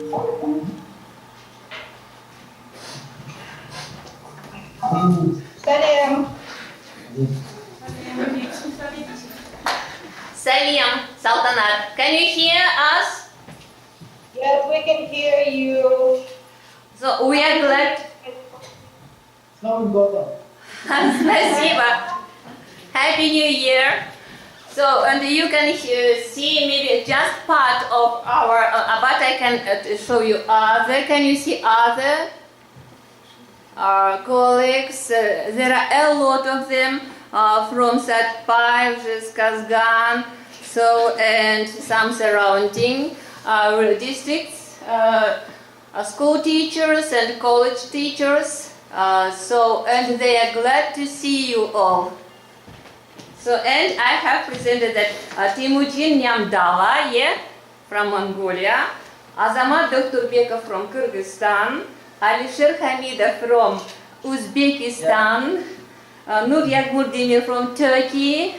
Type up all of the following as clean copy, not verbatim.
Salam. Salam, Saltanat. Can you hear us? Yes, we can hear you. So we are glad. Спасибо. Happy New Year. So, and you can see maybe just part of our, but I can show you other. Can you see other? Our colleagues, there are a lot of them from Sat5, Kazgan, so, and some surrounding districts, school teachers and college teachers. So, and they are glad to see you all. So, and I have presented that Temuujin Nyamdavaa, yeah, from Mongolia, Azamat Dokturbekov from Kyrgyzstan, Alisher Khamidov from Uzbekistan, Nur Yagmur Demir from Turkey,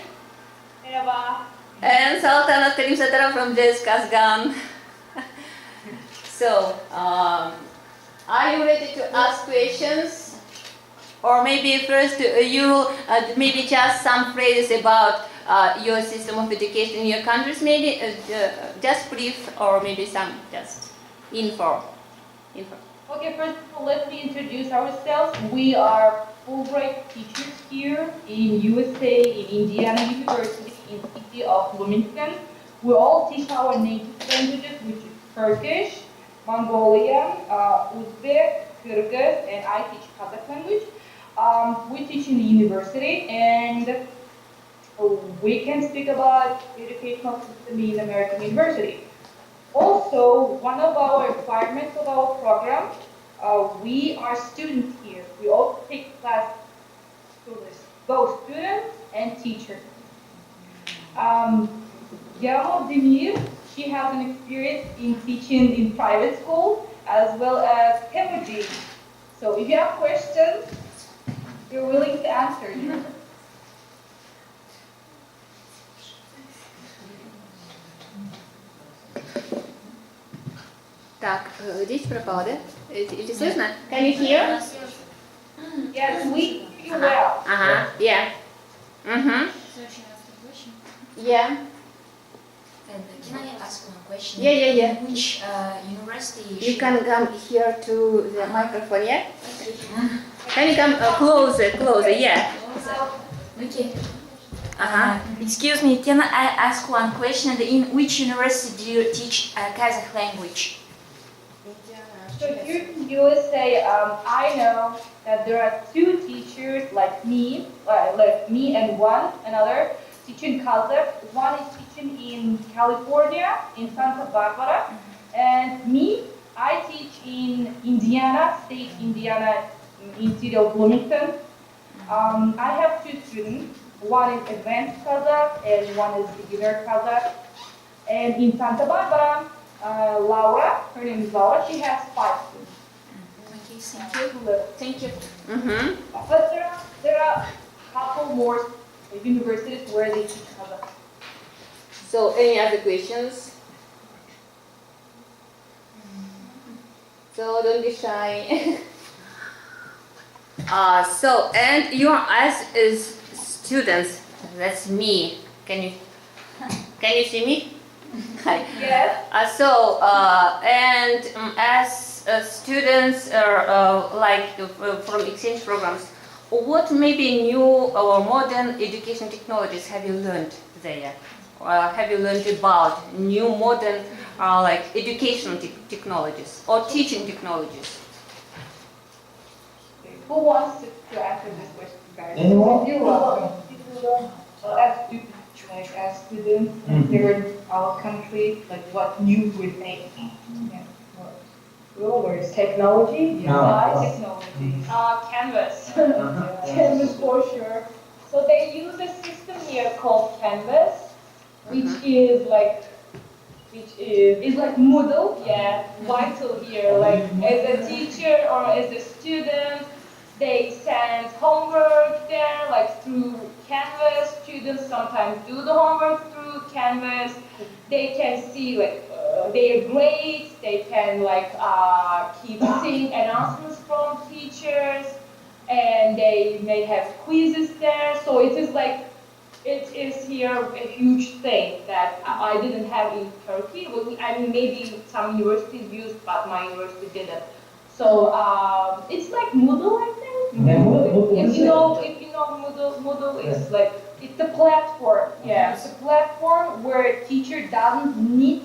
and Saltanat Karimsattar from Kazahstan. So, are you ready to ask questions? Or maybe first you maybe just some phrases about your system of education in your countries, maybe just brief, or maybe some just info. Okay, first of all, let me introduce ourselves. We are Fulbright teachers here in USA, in Indiana University, in the city of Bloomington. We all teach our native languages, which is Turkish, Mongolian, Uzbek, Kyrgyz, and I teach Kazakh language. We teach in the university, and we can speak about educational system in American university. Also, one of our requirements of our program, we are students here. We also take class with both students and teachers. Yagmur Demir, she has an experience in teaching in private school as well as Temuujin. So if you have questions, we're willing to answer you. Так, здесь пропало, да? Или слышно? Can you hear? Yes, we hear you well. Yeah. Yeah. Can I ask one question? Yeah. Which university? You can come here to the microphone, yeah? Okay. Can you come closer, yeah. Okay. Excuse me, can I ask one question? In which university do you teach Kazakh language? So here in USA, I know that there are two teachers like me and one another teaching Kazakh. One is teaching in California, in Santa Barbara, and me, I teach in Indiana, in city of Bloomington. I have two students. One is advanced Kazakh and one is beginner Kazakh. And in Santa Barbara, Laura, her name is Laura, she has 5 students. Thank you. But there are a couple more universities where they teach Kazakh. So, any other questions? So, don't be shy. So, and you are as students, that's me. Can you see me? Hi. Yes. And as students like from exchange programs, what maybe new or modern education technologies have you learned there? Have you learned about new modern like educational technologies or teaching technologies? Who wants to answer this question, guys? Anyone? You as students here in our country, like what new we think. Where's technology? Technology. Canvas. Canvas for sure. So they use a system here called Canvas, which is like Moodle. Yeah, vital here. Like as a teacher or as a student, They send homework there, like through Canvas. Students sometimes do the homework through Canvas. They can see like their grades. They can like keep seeing announcements from teachers, and they may have quizzes there. So it is like it is here a huge thing that I didn't have in Turkey. Well, I mean, maybe some universities used, but my university didn't. So it's like Moodle, I think. If you know Moodle is like it's a platform. Yeah, it's a platform where a teacher doesn't need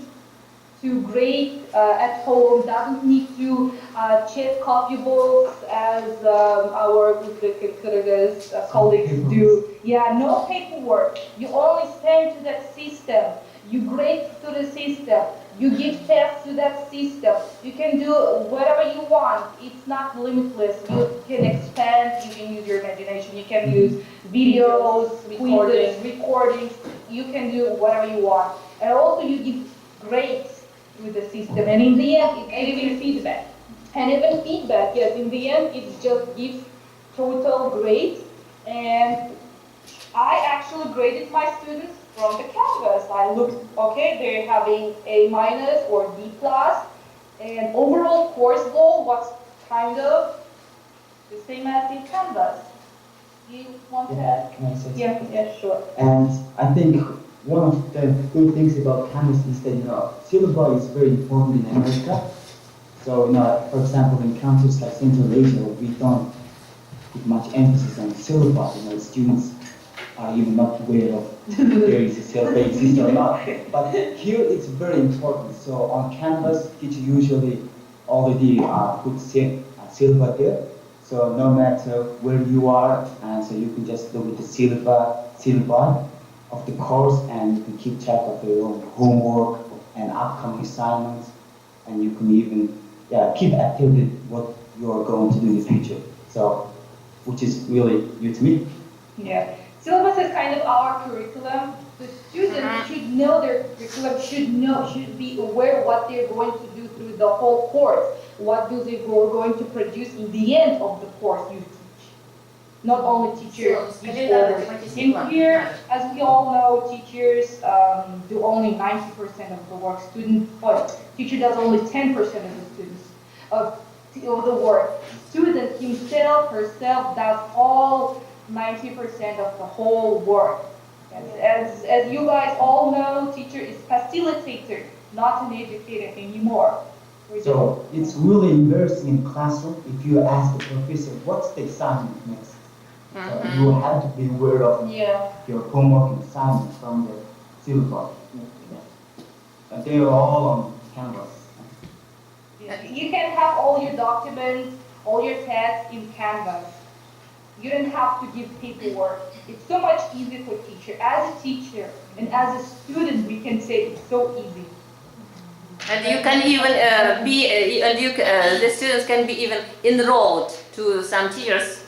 to grade at home, doesn't need to check copy books as our Kyrgyz colleagues do. Yeah, no paperwork. You only send to that system. You grade to the system. You give tests to that system. You can do whatever you want. It's not limitless. You can expand. You can use your imagination. You can use videos, quizzes, recordings. You can do whatever you want. And also you give grades with the system, and in the end, and even feedback. And even feedback, yes, in the end, it just gives total grades. And I actually graded my students from the Canvas. I looked, okay, they're having A- or D+, and overall course goal was kind of the same as in Canvas. You want to add? Can I say something? Yeah, sure. And I think one of the good things about Canvas is that, syllabi is very important in America. So, for example, in countries like Central Asia, we don't put much emphasis on syllabi. Students are even not aware of there is a syllabi exists or not. But here it's very important. So on Canvas, teacher usually already put syllabi there. So no matter where you are, so you can just look at the syllabi of the course, and you can keep track of your own homework and upcoming assignments, and you can even keep updated what you are going to do in the future. So, which is really new to me. Yeah, syllabus is kind of our curriculum. The students should know their curriculum, should be aware what they're going to do through the whole course. What do they going to produce in the end of the course you teach? Not only teachers. In here, as we all know, teachers do only 90% of the work. Teacher does only 10% of the students of the work. Student himself, herself does all 90% of the whole work. As you guys all know, teacher is facilitator, not an educator anymore. So it's really embarrassing in classroom if you ask the professor, what's the assignment next? So you have to be aware of your homework and assignment from the syllabus. And they are all on Canvas. You can have all your documents, all your tests in Canvas. You don't have to give paperwork. It's so much easier for teacher. As a teacher and as a student, we can say it's so easy. And you can even the students can be even enrolled to some teachers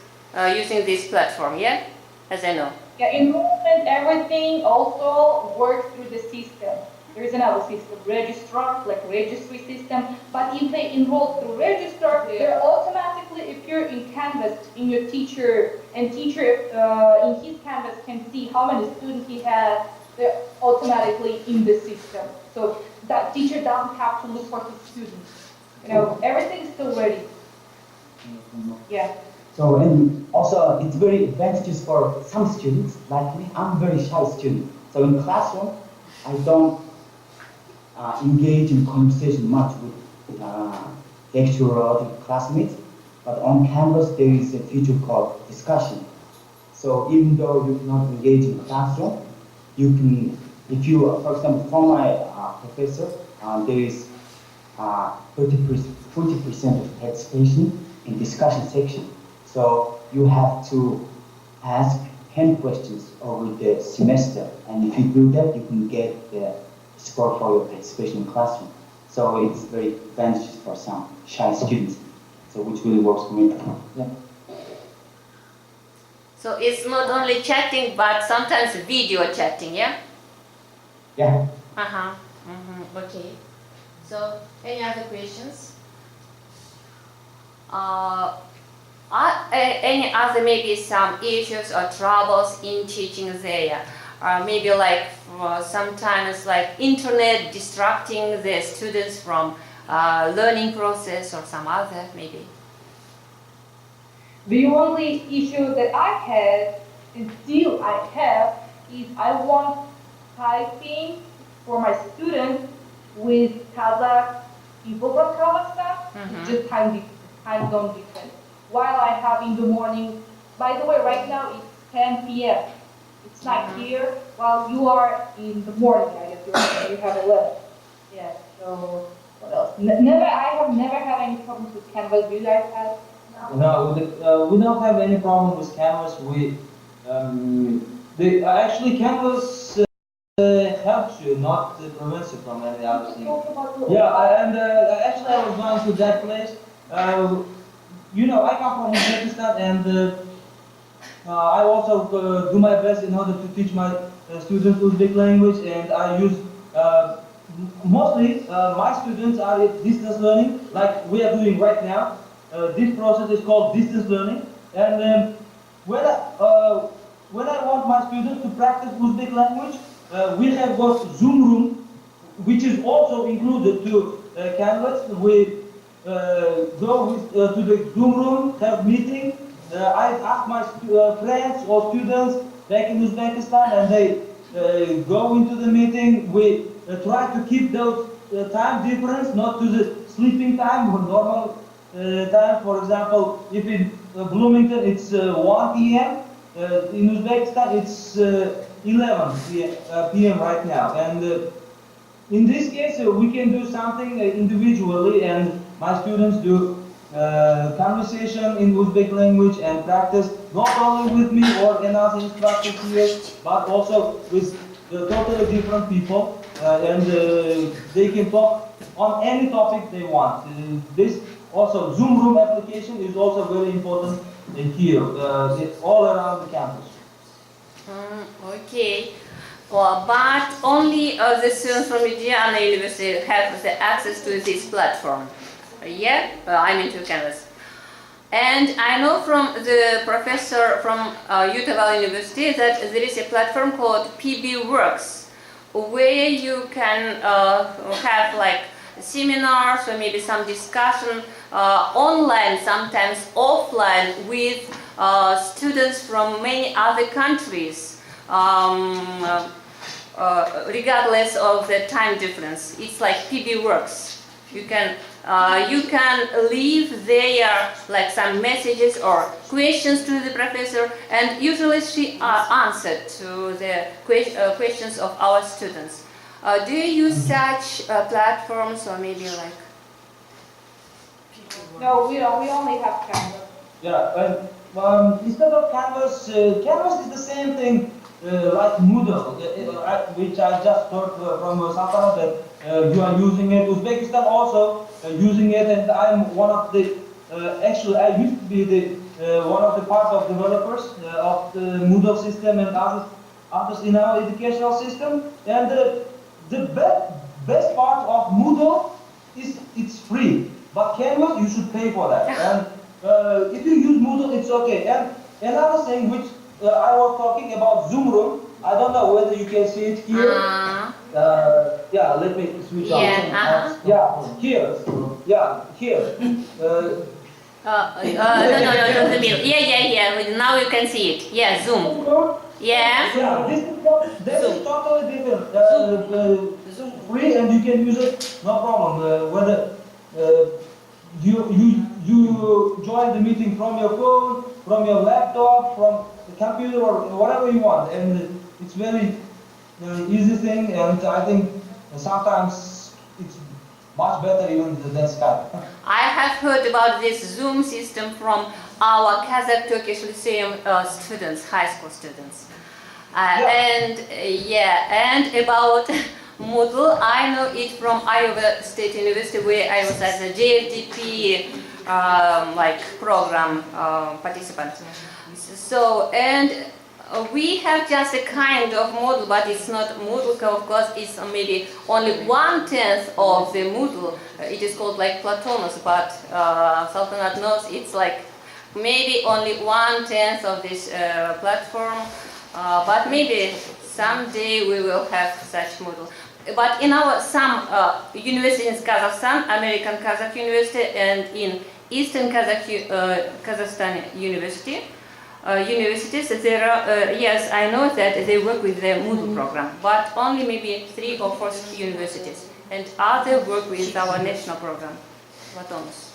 using this platform, yeah? As I know. Yeah, enrollment, everything also works through the system. There is another system, registrar, like registry system. But if they enroll through registrar, they're automatically, if you're in Canvas, in your teacher, and teacher in his Canvas can see how many students he has, they're automatically in the system. So that teacher doesn't have to look for his students. Everything's still ready. Yeah. So, and also it's very advantageous for some students, like me. I'm a very shy student. So in classroom, I don't engage in conversation much with lecturer or the classmates. But on Canvas, there is a feature called discussion. So even though you cannot engage in classroom, you can, if you, for example, from my professor, there is 40% of participation in discussion section. So you have to ask 10 questions over the semester, and if you do that, you can get the score for your participation in classroom. So it's very advantageous for some shy students, so which really works for me. Yeah. So it's not only chatting, but sometimes video chatting, yeah? Yeah. Okay. So any other questions? Are any other maybe some issues or troubles in teaching there? Maybe like sometimes like internet distracting the students from learning process or some other maybe? The only issue that I had, and still I have, is I want typing for my students with Kazakh people from Kazakhstan. It's just time zone difference. While I have in the morning, by the way, right now it's 10 p.m. It's not here. While you are in the morning, I guess you have 11. Yeah. So what else? I have never had any problems with Canvas. Do you guys have? No, we don't have any problem with Canvas. Actually Canvas helps you, not prevents you from any other thing. Yeah, and actually I was going to that place. I come from Uzbekistan, and I also do my best in order to teach my students Uzbek language, and I use mostly my students are distance learning, like we are doing right now. This process is called distance learning, and when I want my students to practice Uzbek language, we have got Zoom room, which is also included to Canvas. We go to the Zoom room, have meeting. I ask my friends or students back in Uzbekistan, and they go into the meeting. We try to keep those time difference, not to the sleeping time or normal time. For example, if in Bloomington it's 1 p.m., in Uzbekistan it's 11 p.m. right now. And in this case, we can do something individually, and my students do conversation in Uzbek language and practice not only with me or another instructor here, but also with totally different people, and they can talk on any topic they want. This also Zoom room application is also very important here. It's all around the campus. Okay. Well, but only the students from Indiana University have the access to this platform. Yeah, I'm into Canvas. And I know from the professor from Utah University that there is a platform called PB Works, where you can have like seminars or maybe some discussion online, sometimes offline, with students from many other countries, regardless of the time difference. It's like PB Works. You can leave there like some messages or questions to the professor, and usually she answered to the questions of our students. Do you use such platforms or maybe like? No, we don't. We only have Canvas. Yeah, instead of Canvas, Canvas is the same thing like Moodle, which I just heard from Saltanat that you are using it. Uzbekistan also using it, and I'm one of the. Actually, I used to be the one of the part of developers of the Moodle system and others in our educational system. And the best part of Moodle is it's free, but Canvas you should pay for that. And if you use Moodle, it's okay. And another thing which I was talking about Zoom room. I don't know whether you can see it here. Yeah, let me switch on. Yeah, here. Yeah, here. No, the middle. Yeah. Now you can see it. Yeah, Zoom. Yeah. Yeah, this is totally different. Zoom free, and you can use it, no problem. Whether you join the meeting from your phone, from your laptop, from the computer, or whatever you want, and it's very easy thing. And I think sometimes it's much better even than Skype. I have heard about this Zoom system from our Kazakh Turkish Lyceum students, high school students. And about Moodle, I know it from Iowa State University, where I was as a JFDP program participant. So, and we have just a kind of Moodle, but it's not Moodle, of course. It's maybe only 1/10 of the Moodle. It is called like Platonos, but Saltanat knows it's like maybe only 1/10 of this platform, but maybe someday we will have such model. But in our some universities in Kazakhstan, American Kazakh University, and in Eastern Kazakhstan universities, there are, yes, I know that they work with the Moodle program, but only maybe 3 or 4 universities, and others work with our national program. What else?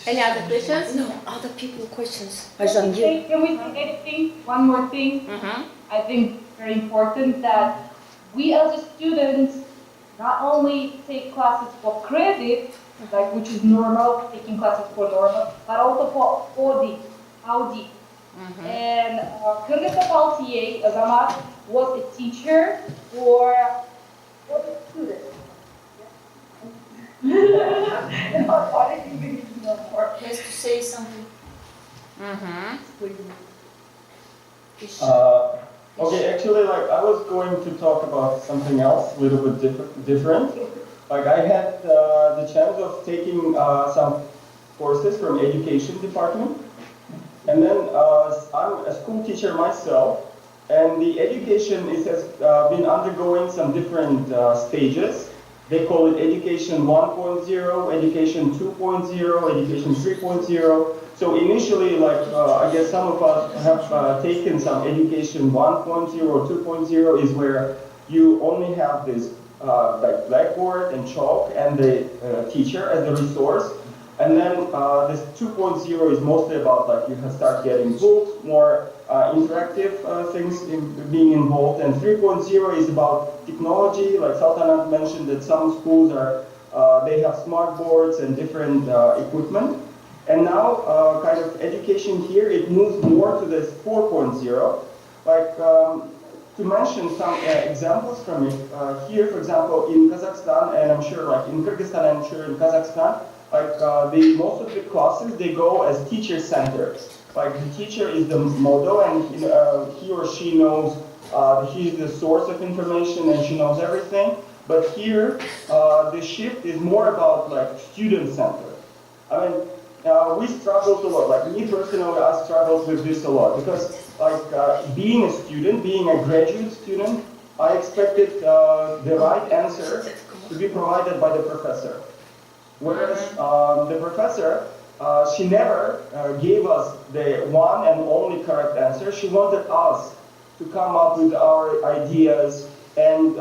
Any other questions? No, other people questions. Can we say anything? One more thing. I think very important that we as students not only take classes for credit, like which is normal, taking classes for normal, but also for audit. And Kyrgyzstan TA, Azamat, was a teacher for the students. Has to say something. Okay, actually, like I was going to talk about something else, a little bit different. Like I had the chance of taking some courses from education department, and then I'm a school teacher myself, and the education has been undergoing some different stages. They call it education 1.0, education 2.0, education 3.0. So initially, like I guess some of us have taken some education 1.0 or 2.0 is where you only have this like blackboard and chalk and the teacher as the resource. And then this 2.0 is mostly about like you can start getting books, more interactive things being involved. And 3.0 is about technology. Like Saltanat mentioned that some schools are, they have smart boards and different equipment. And now kind of education here, it moves more to this 4.0. Like to mention some examples from it, here, for example, in Kazakhstan, and I'm sure like in Kyrgyzstan, I'm sure in Kazakhstan, like most of the classes, they go as teacher-centered. Like the teacher is the model, and he or she knows, he's the source of information and she knows everything. But here, the shift is more about like student-centered. I mean, we struggled a lot. Like me personally, I struggled with this a lot because like being a student, being a graduate student, I expected the right answer to be provided by the professor. Whereas the professor, she never gave us the one and only correct answer. She wanted us to come up with our ideas and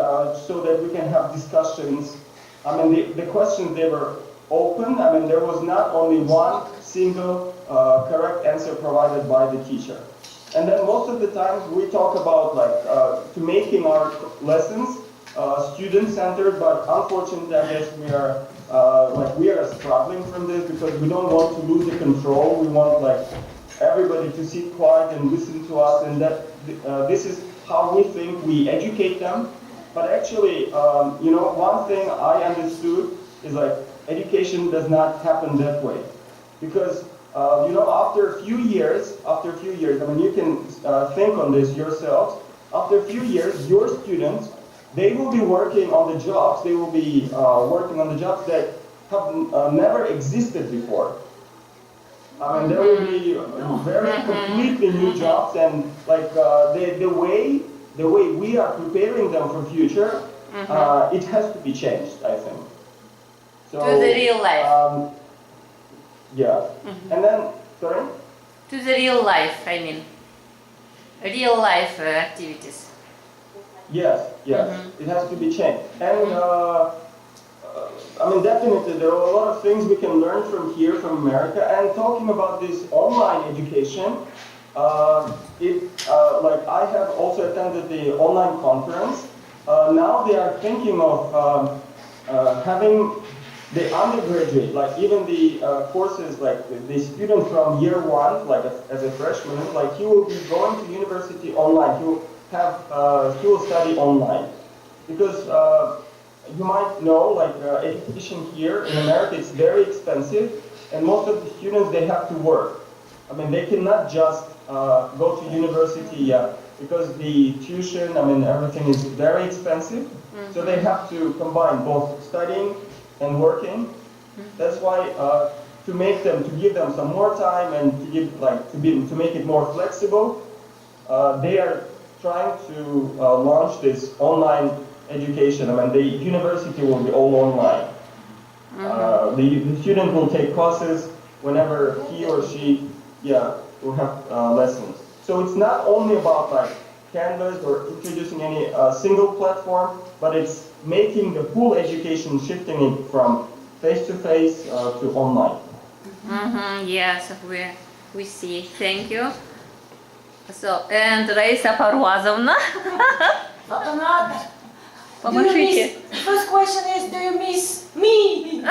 so that we can have discussions. I mean, the questions, they were open. I mean, there was not only one single correct answer provided by the teacher. And then most of the times we talk about like to making our lessons student-centered, but unfortunately, I guess we are struggling from this because we don't want to lose the control. We want like everybody to sit quiet and listen to us, and that this is how we think we educate them. But actually, you know, one thing I understood is like education does not happen that way, because you know, after a few years, I mean, you can think on this yourselves. After a few years, your students, they will be working on the jobs. They will be working on the jobs that have never existed before. I mean, there will be very completely new jobs, and like the way we are preparing them for future, it has to be changed, I think. So, to the real life. Yeah. And then, sorry? To the real life, I mean. Real life activities. Yes, it has to be changed. And I mean, definitely there are a lot of things we can learn from here, from America. And talking about this online education, like I have also attended the online conference. Now they are thinking of having the undergraduate, like even the courses, like the student from year one, like as a freshman, like he will be going to university online. He will study online, because you might know, like education here in America is very expensive, and most of the students, they have to work. I mean, they cannot just go to university because the tuition, I mean, everything is very expensive. So they have to combine both studying and working. That's why to give them some more time and to make it more flexible, they are trying to launch this online education. I mean, the university will be all online. The student will take classes whenever he or she, will have lessons. So it's not only about like Canvas or introducing any single platform, but it's making the full education, shifting it from face-to-face to online. Yes, we see. Thank you. So, and Раиса Парвазовна. Помашите. First question is, do you miss me?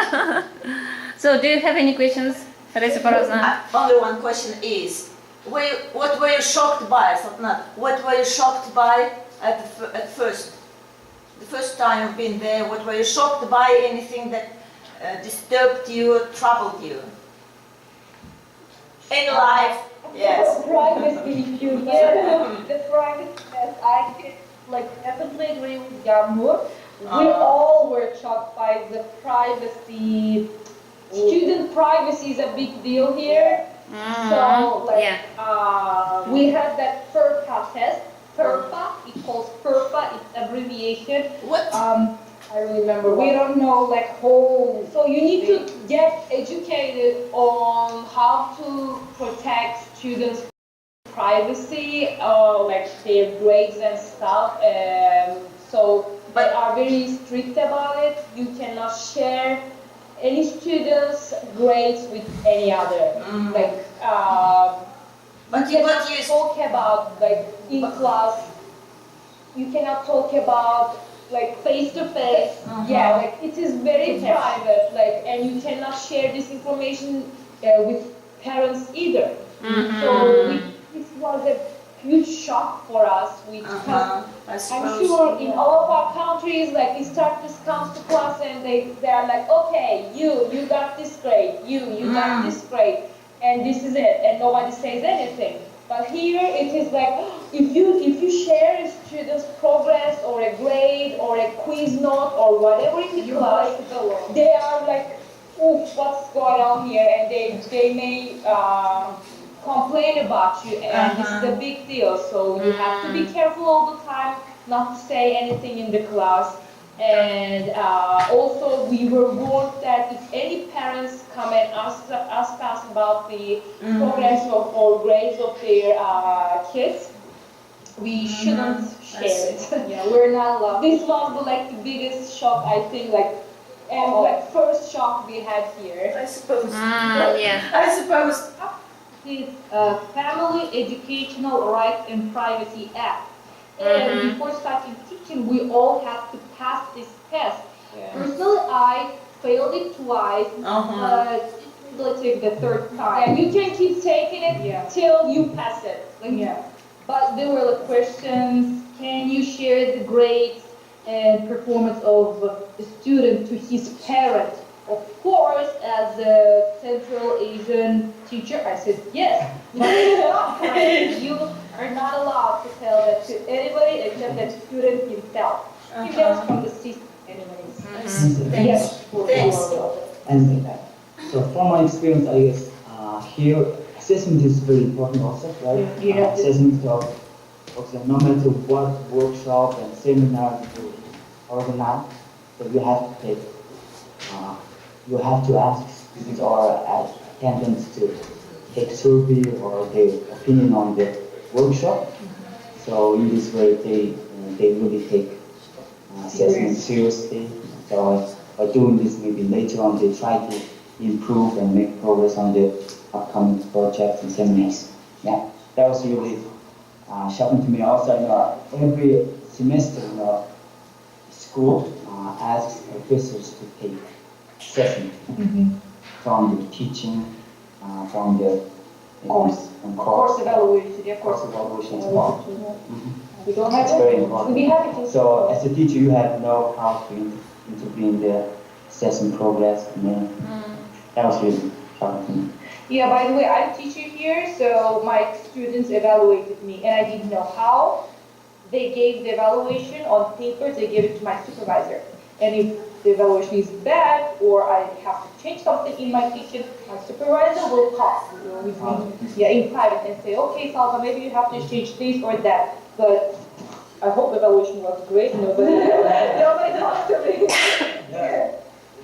So, do you have any questions, Раиса Парвазовна? Only one question is, what were you shocked by, Saltanat? What were you shocked by at first? The first time you've been there, what were you shocked by? Anything that disturbed you, troubled you? In life, yes. Privacy issue. Yeah, the privacy. I can definitely agree with Yagmur. We all were shocked by the privacy. Student privacy is a big deal here. So we had that FERPA test. FERPA, it calls FERPA, it's abbreviation. What? I don't remember. We don't know whole. So you need to get educated on how to protect students' privacy, their grades and stuff. So they are very strict about it. You cannot share any students' grades with any other. But you cannot talk about in class. You cannot talk about face to face. Yeah, it is very private. And you cannot share this information with parents either. So this was a huge shock for us. I'm sure in all of our countries, instructors comes to class and they are like, okay, you got this grade, you got this grade, and this is it, and nobody says anything. But here it is if you share a student's progress or a grade or a quiz note or whatever in the class, they are oof, what's going on here, and they may complain about you, and this is a big deal. So you have to be careful all the time not to say anything in the class. And also we were warned that if any parents come and ask us about the progress or grades of their kids, we shouldn't share it. Yeah, we're not allowed. This was the biggest shock, I think, first shock we had here. I suppose. I suppose. This Family Educational Rights and Privacy Act. And before starting teaching, we all have to pass this test. Personally, I failed it twice. It's going to take the third time. And you can keep taking it till you pass it. But there were questions. Can you share the grades and performance of the student to his parent? Of course, as a Central Asian teacher, I said yes. But you are not allowed to tell that to anybody except the student himself. He knows from the system anyways. Yes. And so from my experience, I guess here assessment is very important also, right? Assessment of no matter what workshop and seminar you organize, so you have to take. You have to ask students or attendants to take survey or their opinion on the workshop. So in this way, they really take assessment seriously. So by doing this, maybe later on they try to improve and make progress on the upcoming projects and seminars. Yeah, that was really shocking to me. Also, every semester, school asks professors to take assessment from the teaching, from the course evaluation. Course evaluation as well. We don't have It's very important. We have it. So as a teacher, you have to know how to intervene in the assessment progress. That was really shocking to me. Yeah, by the way, I'm a teacher here, so my students evaluated me, and I didn't know how. They gave the evaluation on paper, they gave it to my supervisor. And if the evaluation is bad or I have to change something in my teaching, my supervisor will talk with me in private and say, okay, Salva, maybe you have to change this or that. But I hope the evaluation was great. Nobody talked to me. Yeah.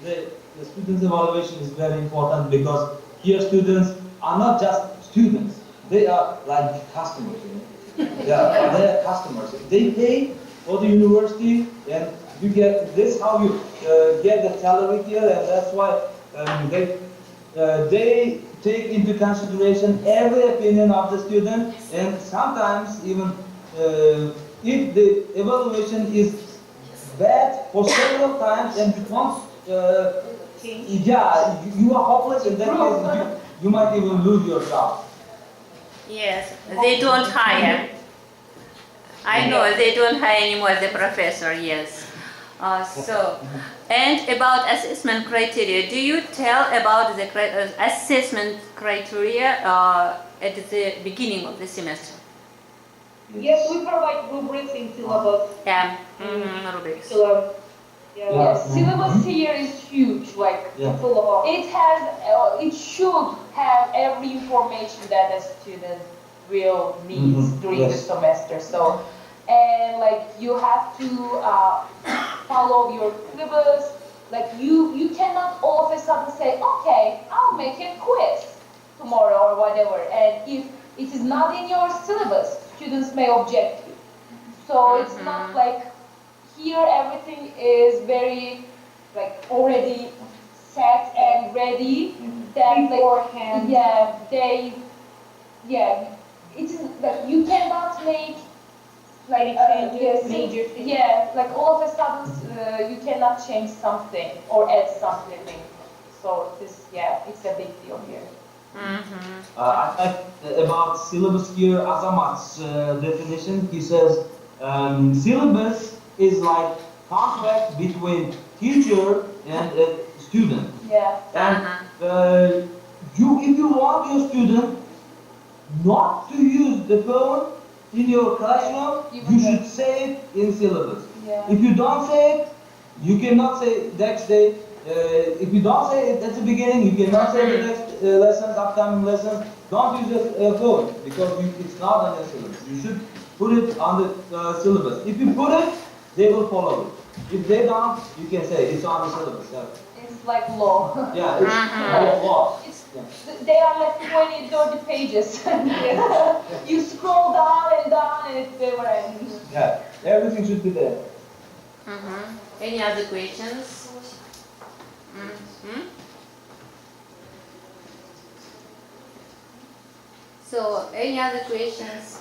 The students' evaluation is very important because here students are not just students, they are like customers. Yeah, they are customers. They pay for the university and you get this how you get the salary here, and that's why they take into consideration every opinion of the student, and sometimes even if the evaluation is bad for several times and you can't you are hopeless, in that case you might even lose your job. Yes, they don't hire. I know they don't hire anymore the professor, yes. And about assessment criteria, do you tell about the assessment criteria at the beginning of the semester? Yes, we provide rubrics in syllabus. Yeah, rubrics. Syllabus here is huge, like full of. It should have every information that a student will need during the semester. So, and like you have to follow your syllabus. Like you cannot all of a sudden say, okay, I'll make a quiz tomorrow or whatever. And if it is not in your syllabus, students may object you. So it's not like here everything is very like already set and ready. That beforehand. It is like you cannot make like major things. Like all of a sudden you cannot change something or add something. So this, it's a big deal here. I like about syllabus here, Azamat's definition. He says syllabus is like contract between teacher and a student. And if you want your student not to use the phone in your classroom, you should say it in syllabus. If you don't say it, you cannot say next day. If you don't say it at the beginning, you cannot say the next lessons, upcoming lessons. Don't use a phone because it's not on the syllabus. You should put it on the syllabus. If you put it, they will follow it. If they don't, you can say it's on the syllabus. It's like law. It's law. They are like 20, 30 pages. You scroll down and it's never ending. Everything should be there. Any other questions? So, any other questions?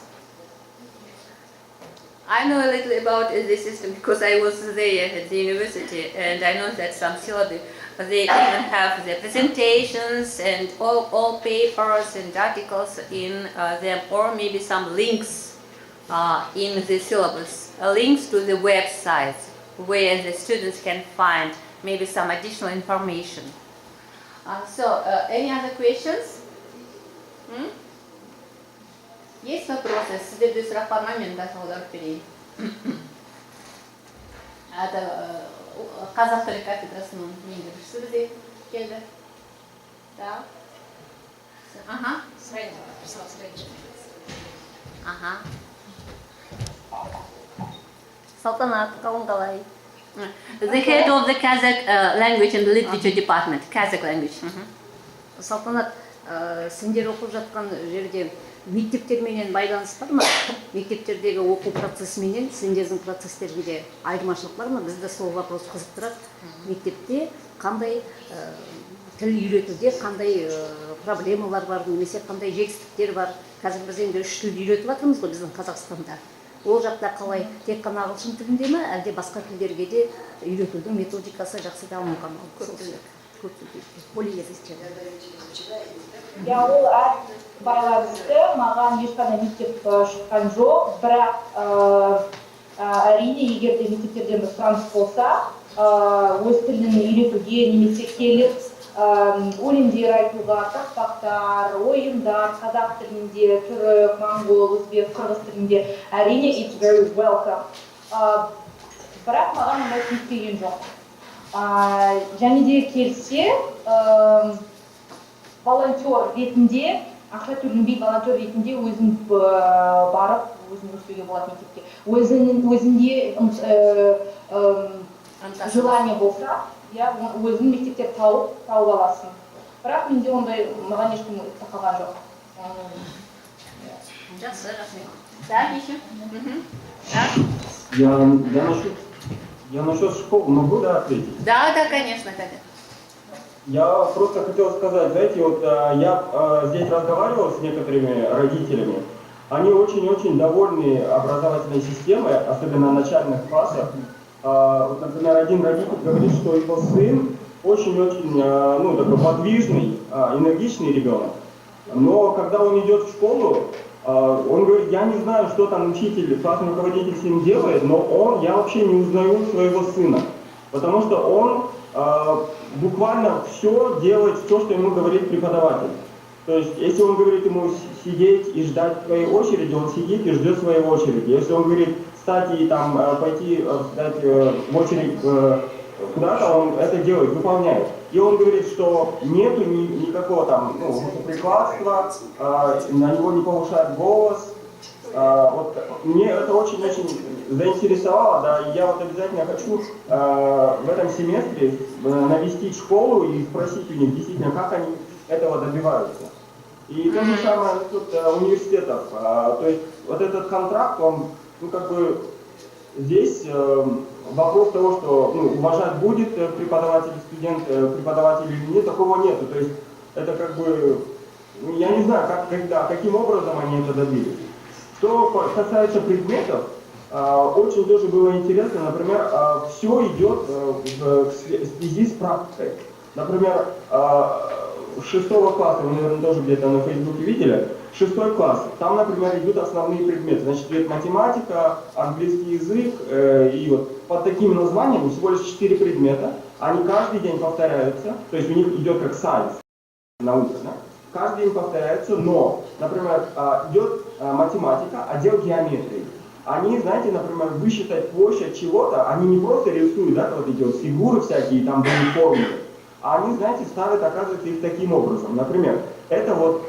I know a little about the system because I was there at the university, and I know that some syllabi, they even have the presentations and all papers and articles in them, or maybe some links in the syllabus, links to the websites where the students can find maybe some additional information. Any other questions? Есть вопросы? Сіздерде сұрақ бар ма? Мен даже аударып берейін. Қазақ тілі кафедрасының меңгерушісі бізде келді. Saltanat, қалың қалай? The head of the Kazakh language and literature department, Kazakh language. Saltanat, сендер оқып жатқан жерде мектептерменен байланыс бар ма? Мектептердегі оқу процесіменен сендердің процестерге де айырмашылық бар ма? Бізді сол вопрос қызықтырады. Мектепте қандай тіл үйретуде қандай проблемалар бар, немесе қандай жетістіктер бар? Қазір біз енді 3 тіл үйретіп жатырмыз ғой біздің Қазақстанда. Ол жақта қалай, тек қана ағылшын тілінде ме, әлде басқа тілдерге де үйретудің методикасы жақсы дамыған ма? Полиязычного. Ол байланысты маған ешқандай мектеп шыққан жоқ, бірақ әрине егер де мектептерден сұраныс болса, өз тілін үйретуге немесе келіп өлеңдер айтуға, тақпақтар, ойындар, қазақ тілінде, түрік, моңғол, өзбек, қырғыз тілінде, әрине it's very welcome. Бірақ маған ондай келген жоқ. және де келсе волонтер ретінде, ақша төленбей волонтер ретінде өзін барып, өзін өстеуге болады мектепте. Өзінде желание болса, өзін мектептер тауып аласың. Бірақ менде ондай маған ешкім тақалған жоқ. Жақсы, рахмет. Так, еще? Я насчет школы могу, да, ответить? Да, конечно. Я просто хотел сказать, знаете, вот я здесь разговаривал с некоторыми родителями, они очень-очень довольны образовательной системой, особенно на начальных классах. Вот, например, один родитель говорит, что его сын очень-очень такой подвижный, энергичный ребенок, но когда он идет в школу, он говорит, я не знаю, что там учитель, классный руководитель с ним делает, но я вообще не узнаю своего сына, потому что он буквально все делает, все, что ему говорит преподаватель. То есть, если он говорит ему сидеть и ждать своей очереди, он сидит и ждет своей очереди. Если он говорит встать и там пойти встать в очередь куда-то, он это делает, выполняет. И он говорит, что нету никакого там рукоприкладства, на него не повышает голос. Вот мне это очень-очень заинтересовало, да, и я вот обязательно хочу в этом семестре навестить школу и спросить у них действительно, как они этого добиваются. И то же самое насчет университетов. То есть вот этот контракт, он, здесь вопрос того, что уважать будет преподаватель, студент, преподаватель или нет, такого нету. То есть это я не знаю, каким образом они это добились. Что касается предметов, очень тоже было интересно, например, все идет в связи с практикой. Например, 6 класса, вы, наверное, тоже где-то на Фейсбуке видели, 6 класс, там, например, идут основные предметы. Значит, идет математика, английский язык, и вот под таким названием всего лишь 4 предмета, они каждый день повторяются, то есть у них идет как science, наука, да? Каждый день повторяются, но, например, идет математика, отдел геометрии. Они, знаете, например, высчитать площадь чего-то, они не просто рисуют, да, вот эти вот фигуры всякие, там были формулы, а они, знаете, ставят, оказывается, их таким образом. Например, это вот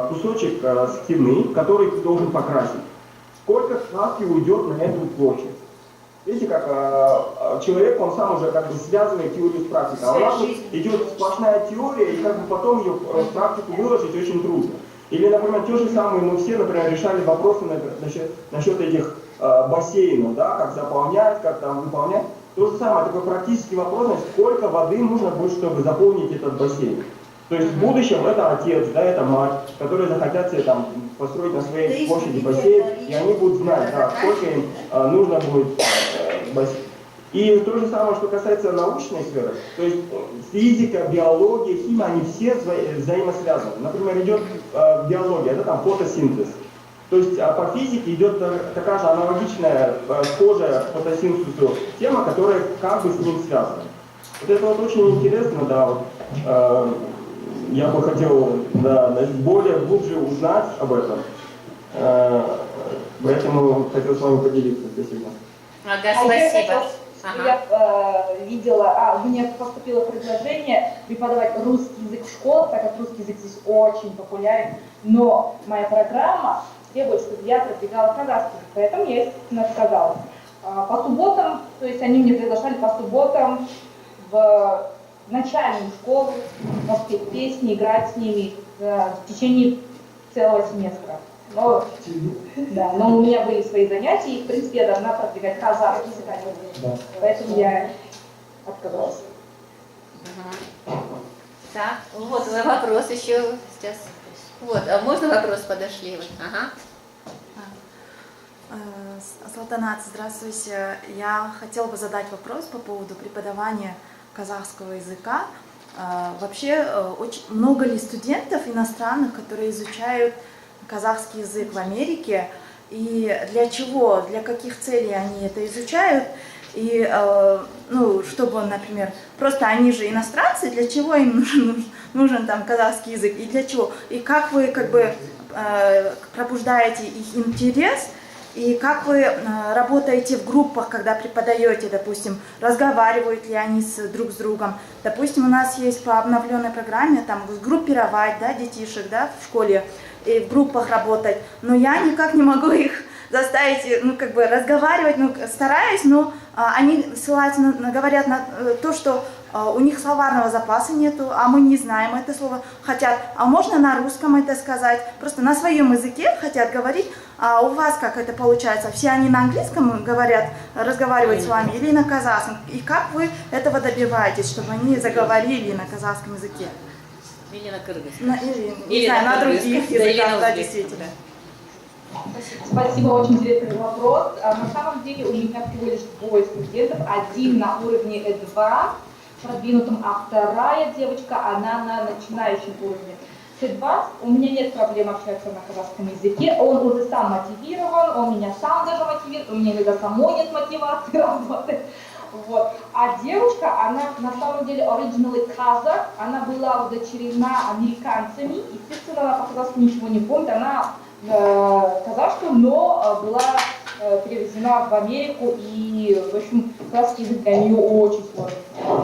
кусочек стены, который ты должен покрасить. Сколько краски уйдет на эту площадь? Видите, как человек, он сам уже связывает теорию с практикой. А у нас идет сплошная теория, и потом ее в практику выложить очень трудно. Или, например, те же самые, мы все, например, решали вопросы насчет этих бассейнов, да, как заполнять, как там выполнять. То же самое, такой практический вопрос, значит, сколько воды нужно будет, чтобы заполнить этот бассейн. То есть в будущем это отец, да, это мать, которые захотят себе там построить на своей площади бассейн, и они будут знать, да, сколько им нужно будет бассейн. И то же самое, что касается научной сферы, то есть физика, биология, химия, они все взаимосвязаны. Например, идет биология, это там фотосинтез. То есть по физике идет такая же аналогичная, схожая к фотосинтезу тема, которая как бы с ним связана. Вот это вот очень интересно, да, вот, я бы хотел более глубже узнать об этом, поэтому хотел с вами поделиться. Спасибо. Ага, спасибо. Я видела, у меня поступило предложение преподавать русский язык в школах, так как русский язык здесь очень популярен, но моя программа требует, чтобы я продвигала казахский язык, поэтому я, естественно, отказалась. По субботам, то есть они мне приглашали по субботам в начальную школу, петь песни, играть с ними в течение целого семестра. Но у меня были свои занятия, и, в принципе, я должна продвигать казахский язык, поэтому я отказалась. Так, вот вопрос еще сейчас. Вот, а можно вопрос подошли? Вот. Ага. Салтанат, здравствуйте. Я хотела бы задать вопрос по поводу преподавания казахского языка. Вообще, очень много ли студентов иностранных, которые изучают казахский язык в Америке, и для чего, для каких целей они это изучают, и, чтобы, например, просто они же иностранцы, для чего им нужен там казахский язык, и для чего, и как вы пробуждаете их интерес И как вы работаете в группах, когда преподаете, допустим, разговаривают ли они друг с другом? Допустим, у нас есть по обновленной программе там группировать, да, детишек, да, в школе, и в группах работать, но я никак не могу их заставить, ну, как бы разговаривать, ну, стараюсь, но они ссылаются, говорят на то, что у них словарного запаса нету, а мы не знаем это слово, хотят, а можно на русском это сказать, просто на своем языке хотят говорить, а у вас как это получается? Все они на английском говорят, разговаривают с вами или на казахском? И как вы этого добиваетесь, чтобы они заговорили на казахском языке? Или на кыргызском. Или не знаю, на других языках, да, действительно. Спасибо, очень интересный вопрос. На самом деле у меня всего лишь двое студентов, один на уровне E2, продвинутом, а вторая девочка, она на начинающем уровне. С E2 у меня нет проблем общаться на казахском языке, он уже сам мотивирован, он меня сам даже мотивирует, у меня иногда самой нет мотивации работать. Вот. А девушка, она на самом деле originally казах, она была удочерена американцами, естественно, она по-казахски ничего не помнит, она казашка, но была перевезена в Америку, и, в общем, казахский язык для нее очень сложный.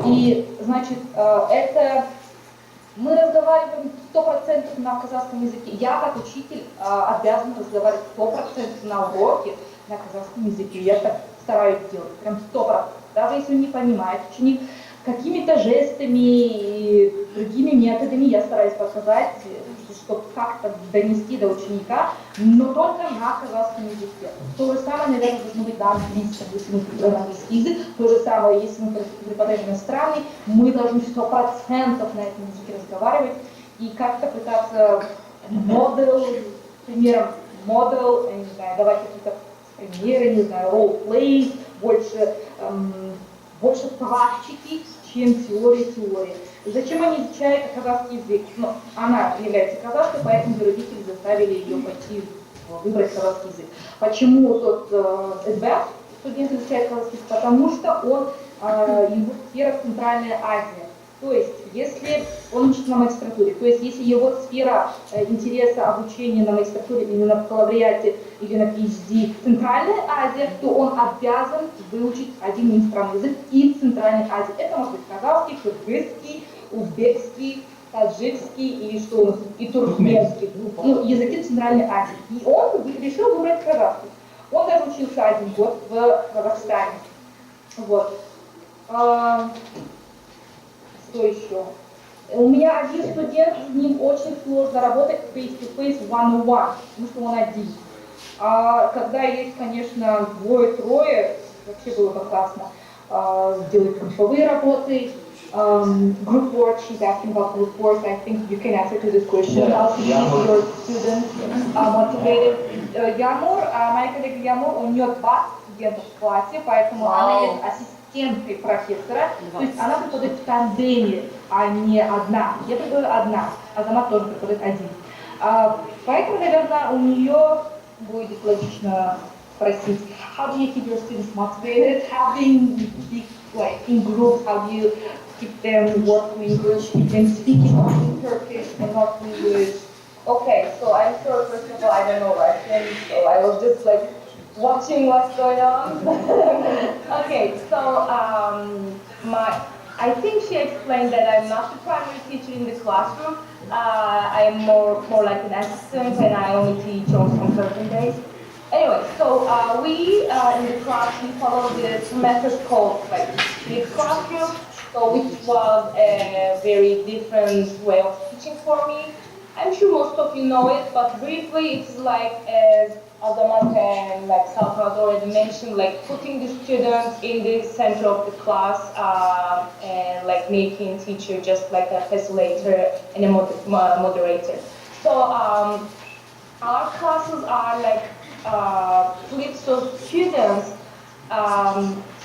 И, значит, это мы разговариваем 100% на казахском языке. Я, как учитель, обязана разговаривать 100% на уроке на казахском языке. Я так стараюсь делать, прям 100%. Даже если он не понимает ученик, какими-то жестами и другими методами я стараюсь показать, чтобы как-то донести до ученика, но только на казахском языке. То же самое, наверное, должно быть на английском, если мы преподаем английский язык. То же самое, если мы преподаем иностранный, мы должны 100% на этом языке разговаривать и как-то пытаться примером, не знаю, давать какие-то примеры, не знаю, role-play, больше практики, чем теория. Зачем они изучают казахский язык? Ну, она является казахской, поэтому родители заставили ее пойти выбрать казахский язык. Почему тот advanced студент изучает казахский язык? Потому что его сфера Центральная Азия. То есть, если он учится на магистратуре, то есть, если его сфера интереса обучения на магистратуре или на бакалавриате или на PhD Центральная Азия, то он обязан выучить один иностранный язык и Центральной Азии. Это может быть казахский, кыргызский, узбекский, таджикский и что у нас, и туркменский, ну, языки Центральной Азии. И он решил выбрать казахский. Он даже учился 1 год в Казахстане. Вот. Что еще? У меня один студент, с ним очень сложно работать face-to-face, one-on-one, потому что он один. А когда есть, конечно, 2-3, вообще было бы классно. Делать групповые работы, group work, she's asking about group work. I think you can answer to this question. How to keep your students motivated. Ямур, моя коллега Ямур, у нее 2 студента в классе, поэтому она есть ассистенткой профессора. То есть она преподает в тандеме, а не одна. Я преподаю одна, Азамат тоже преподает один. Поэтому, наверное, у нее будет логично спросить, how do you keep your students motivated, having big, like, in groups, how do you keep them working in English, keep them speaking in Turkish and not English? Okay, so I'm sure, first of all, I don't know Russian, so I was just like watching what's going on. Okay, so I think she explained that I'm not the primary teacher in the classroom. I'm more like an assistant, and I only teach on certain days. Anyway, so we in the class we follow this method called like split classroom, so which was a very different way of teaching for me. I'm sure most of you know it, but briefly it's like as Azamat and like Saltanat already mentioned, like putting the students in the center of the class and like making teacher just like a facilitator and a moderator. So our classes are like flips of students.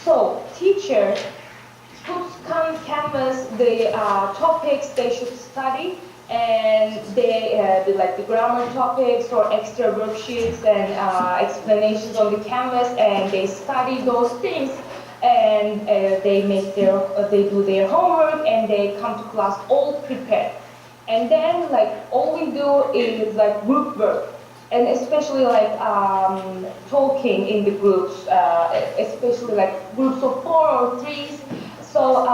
So teacher puts on canvas the topics they should study, and they do like the grammar topics or extra worksheets and explanations on the canvas, and they study those things, and they do their homework, and they come to class all prepared. And then like all we do is like group work. and especially like talking in the groups, especially like groups of 4 or 3. So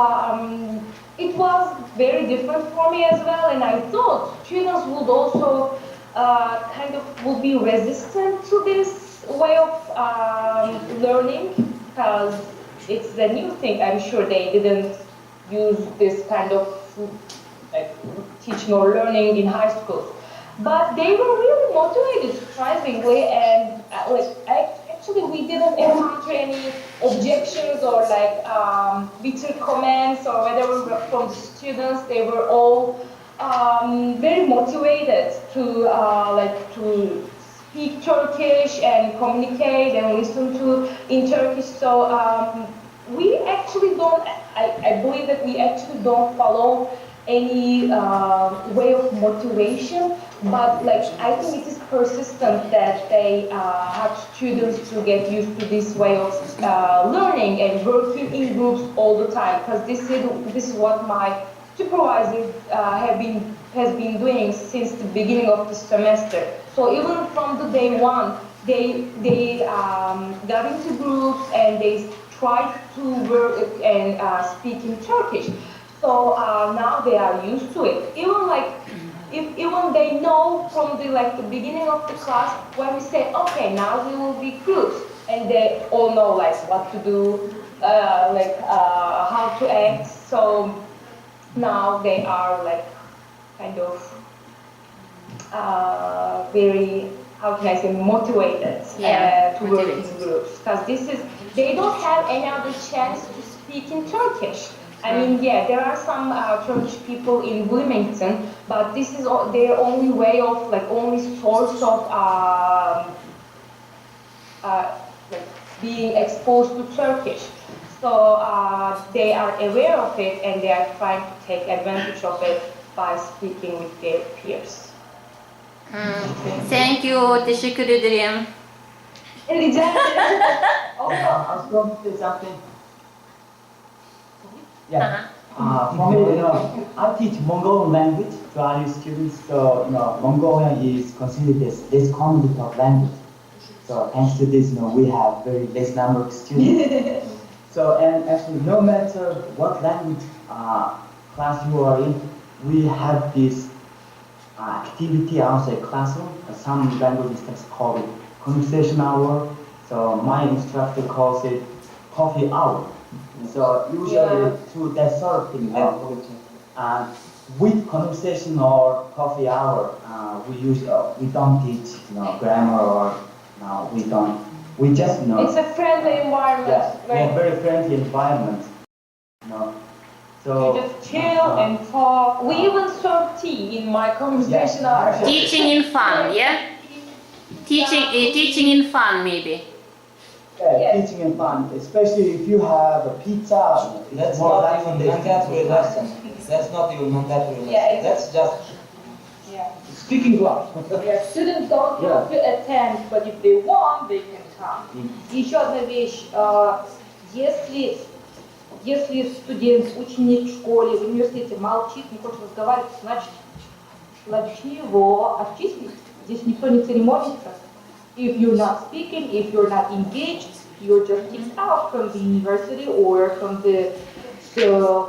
it was very different for me as well, and I thought students would also kind of would be resistant to this way of learning, because it's a new thing. I'm sure they didn't use this kind of like teaching or learning in high school. But they were really motivated, surprisingly, and actually we didn't encounter any objections or like bitter comments or whatever from the students. They were all very motivated to to speak Turkish and communicate and listen to in Turkish. So we actually don't. I believe that we actually don't follow any way of motivation, but like I think it is persistent that they have students to get used to this way of learning and working in groups all the time, because this is what my supervisor has been doing since the beginning of the semester. So even from the day one, they got into groups and they tried to work and speak in Turkish. So now they are used to it. Even they know from the beginning of the class when we say, okay, now we will be groups, and they all know like what to do, how to act. So now they are like kind of very, how can I say, motivated to work in groups, because they don't have any other chance to speak in Turkish. I mean, yeah, there are some Turkish people in Bloomington, but this is their only way of, only source of being exposed to Turkish. So they are aware of it and they are trying to take advantage of it by speaking with their peers. Thank you. Teşekkür ederim. Rica ederim. I was going to say something. Yeah. For me, I teach Mongolian language to our students. So, Mongolian is considered this common talk language. So, thanks to this, we have very less number of students. So, and actually, no matter what language class you are in, we have this activity outside classroom. Some languages call it conversation hour. So, my instructor calls it coffee hour. So usually through that sort of thing, with conversation or coffee hour, we don't teach grammar or we just It's a friendly environment. Yeah, very friendly environment. So you just chill and talk. We even serve tea in my conversation hour. Teaching in fun, yeah? Teaching in fun, maybe. Yeah, teaching and fun, especially if you have a pizza. That's not even mandatory lesson. That's not even mandatory lesson. Yeah, that's just Speaking class. Yeah, students don't have to attend, but if they want, they can come. Еще одна вещь. Если студент, ученик в школе, в университете молчит, не хочет разговаривать, значит, начни его отчислить. Здесь никто не церемонится. If you're not speaking, if you're not engaged, you're just kicked out from the university or from the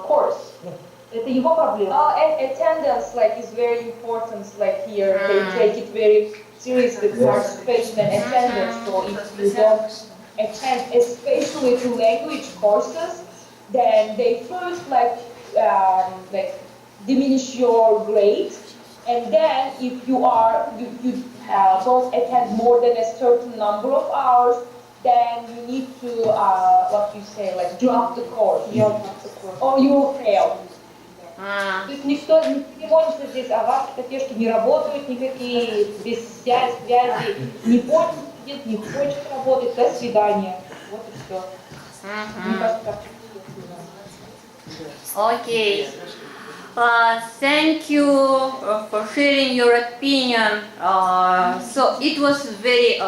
course. Это его проблема. And attendance is very important. Here, they take it very seriously, participation and attendance. So if you don't attend, especially to language courses, then they first diminish your grade, and then if you don't attend more than a certain number of hours, then you need to drop the course, or you will fail. То есть никто не молится здесь о вас, это те, что не работают никакие, без связи, не хочет студент, не хочет работать, до свидания. Вот и все. Мне кажется, так. Okay. Thank you for sharing your opinion. So it was very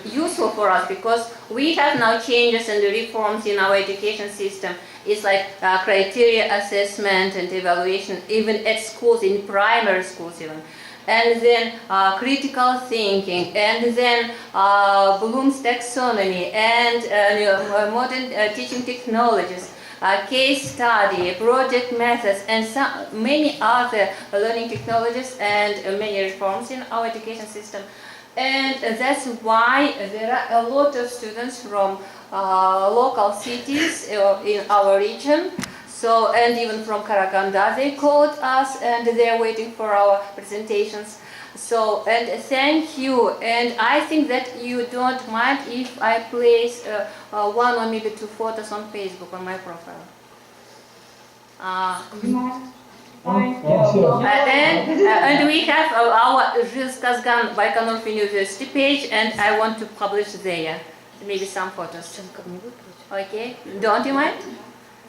useful for us because we have now changes and reforms in our education system. It's criteria assessment and evaluation, even at schools, in primary schools even. and then critical thinking, and then Bloom's taxonomy, and modern teaching technologies, case study, project methods, and many other learning technologies, and many reforms in our education system. And that's why there are a lot of students from local cities in our region. So, and even from Karaganda, they called us, and they're waiting for our presentations. So, and thank you. And I think that you don't mind if I place one or maybe two photos on Facebook on my profile. And we have our Kazgan Baikonur University page, and I want to publish there maybe some photos. Okay, don't you mind?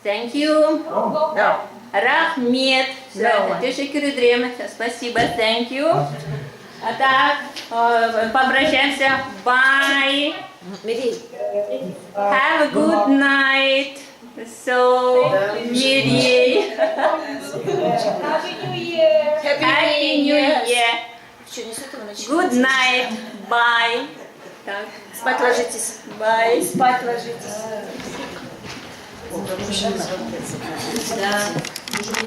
Thank you. Рахмет. Teşekkür ederim. Спасибо. Thank you. Так, попрощаемся. Bye. Have a good night. So, Miri. Happy New Year. Happy New Year. Good night. Bye. Так. Спать ложитесь. Bye. Спать ложитесь. Да.